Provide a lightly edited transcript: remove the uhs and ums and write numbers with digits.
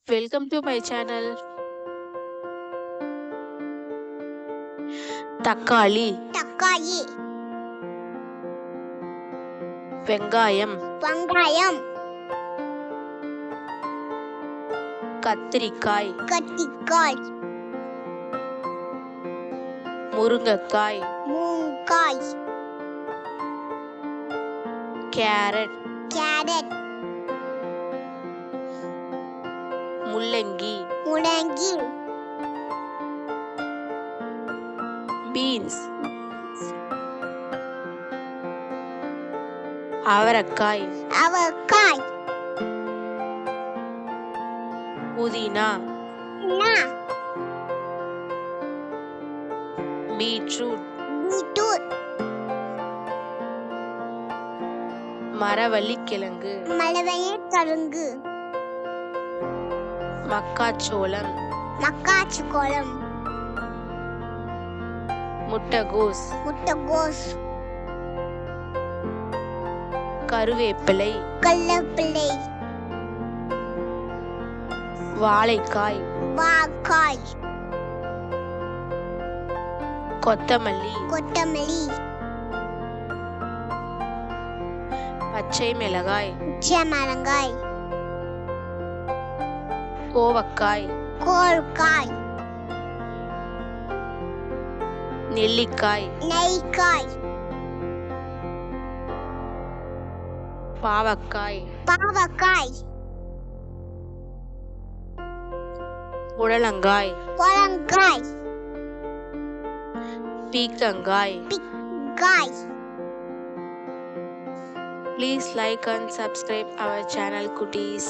Welcome to my channel. தக்காளி, தக்காளி, வெங்காயம், வெங்காயம், கத்திரிக்காய், கத்திரிக்காய், முருங்கைக்காய், முருங்கைக்காய், கேரட், கேரட், முள்ளங்கி, முள்ளங்கி, பீன்ஸ், அவரைக்காய், அவரைக்காய், புதினா, நா, பீட்ரூட், பீட்ரூட், மரவள்ளிக்கிழங்கு, மரவள்ளிக்கிழங்கு, மக்காச்சோளம், மக்காச்சோளம், முட்டைகோஸ், முட்டைகோஸ், கருவேப்பிலை, கருவேப்பிலை, வாழைக்காய், வாழைக்காய், கொத்தமல்லி, கொத்தமல்லி, பச்சை மிளகாய், பச்சை மிளகாய், கோவக்காய், கோவக்காய், நெல்லிக்காய், நெல்லிக்காய், பாவக்காய், பாவக்காய், புடலங்காய், புடலங்காய், பீக்கங்காய். பீக்கங்காய். Please like and subscribe our channel, cuties.